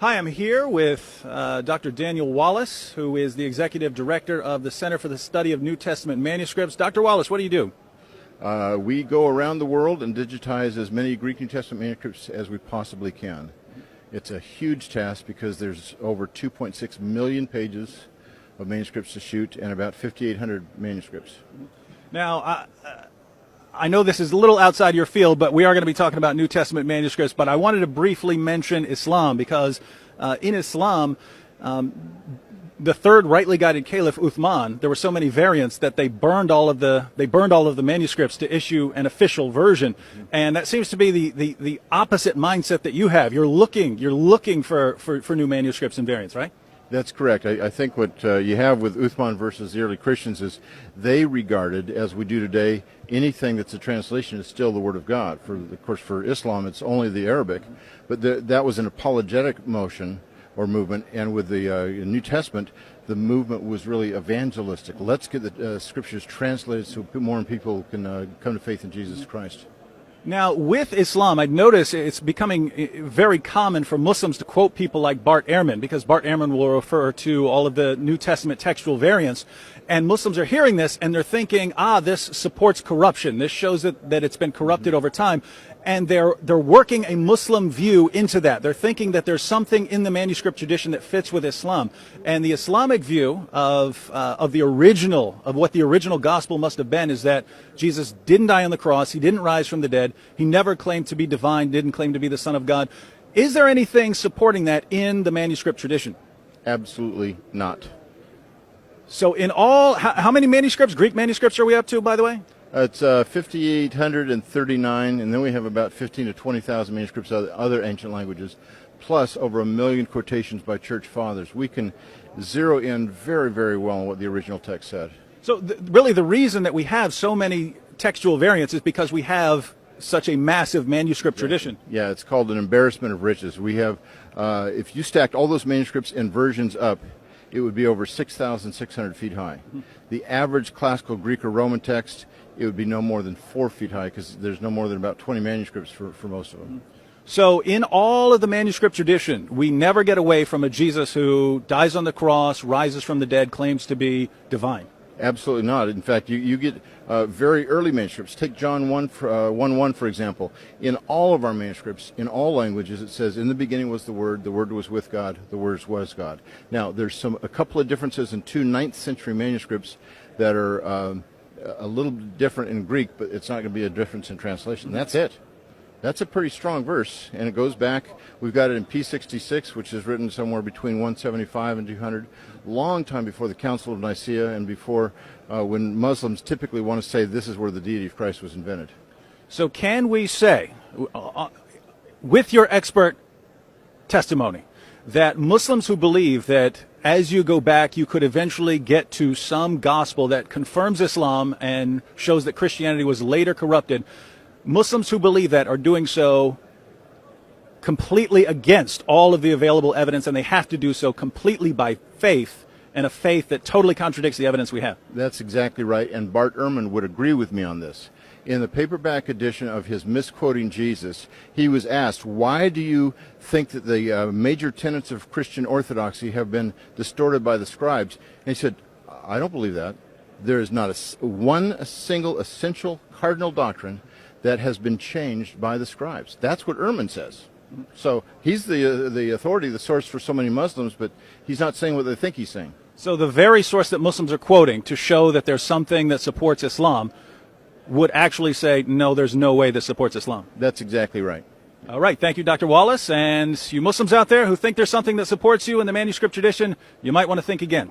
Hi, I'm here with Dr. Daniel Wallace, who is the Executive Director of the Center for the Study of New Testament Manuscripts. Dr. Wallace, what do you do? We go around the world and digitize as many Greek New Testament manuscripts as we possibly can. It's a huge task because there's over 2.6 million pages of manuscripts to shoot and about 5,800 manuscripts. Now, I know this is a little outside your field, but we are going to be talking about New Testament manuscripts. But I wanted to briefly mention Islam because in Islam, the third rightly guided caliph Uthman, there were so many variants that they burned all of the manuscripts to issue an official version, and that seems to be the opposite mindset that you have. You're looking for new manuscripts and variants, right? That's correct. I think what you have with Uthman versus the early Christians is they regarded, as we do today, anything that's a translation is still the Word of God. Of course, for Islam, it's only the Arabic, but that was an apologetic motion or movement, and with the New Testament, the movement was really evangelistic. Let's get the Scriptures translated so more people can come to faith in Jesus Christ. Now, with Islam, I've noticed it's becoming very common for Muslims to quote people like Bart Ehrman, because Bart Ehrman will refer to all of the New Testament textual variants, and Muslims are hearing this and they're thinking, this supports corruption. This shows that it's been corrupted over time, and they're working a Muslim view into that. They're thinking that there's something in the manuscript tradition that fits with Islam, and the Islamic view of what the original gospel must have been is that Jesus didn't die on the cross, he didn't rise from the dead, he never claimed to be divine, didn't claim to be the Son of God. Is there anything supporting that in the manuscript tradition? Absolutely not. So in all, how many manuscripts, Greek manuscripts, are we up to, by the way? It's 5,839, and then we have about 15 to 20,000 manuscripts of other ancient languages, plus over 1 million quotations by church fathers. We can zero in very, very well on what the original text said. So really the reason that we have so many textual variants is because we have such a massive manuscript tradition. Yeah, it's called an embarrassment of riches. We have, if you stacked all those manuscripts in versions up, it would be over 6,600 feet high. The average classical Greek or Roman text, it would be no more than 4 feet high, because there's no more than about 20 manuscripts for most of them. So in all of the manuscript tradition, we never get away from a Jesus who dies on the cross, rises from the dead, claims to be divine. Absolutely not. In fact, you get very early manuscripts. Take John 1:1, for example. In all of our manuscripts, in all languages, it says, "In the beginning was the Word was with God, the Word was God." Now, there's a couple of differences in two 9th century manuscripts that are a little different in Greek, but it's not going to be a difference in translation. That's it. That's a pretty strong verse, and it goes back. We've got it in P66, which is written somewhere between 175 and 200, long time before the Council of Nicaea and before when Muslims typically want to say this is where the deity of Christ was invented. So can we say, with your expert testimony, that Muslims who believe that as you go back you could eventually get to some gospel that confirms Islam and shows that Christianity was later corrupted, Muslims who believe that are doing so completely against all of the available evidence, and they have to do so completely by faith, and a faith that totally contradicts the evidence we have? That's exactly right, and Bart Ehrman would agree with me on this. In the paperback edition of his Misquoting Jesus, he was asked, why do you think that the major tenets of Christian orthodoxy have been distorted by the scribes? And he said, I don't believe that. There is not one single essential cardinal doctrine that has been changed by the scribes. That's what Ehrman says. So he's the authority, the source for so many Muslims, but he's not saying what they think he's saying. So the very source that Muslims are quoting to show that there's something that supports Islam would actually say, no, there's no way this supports Islam. That's exactly right. All right. Thank you, Dr. Wallace. And you Muslims out there who think there's something that supports you in the manuscript tradition, you might want to think again.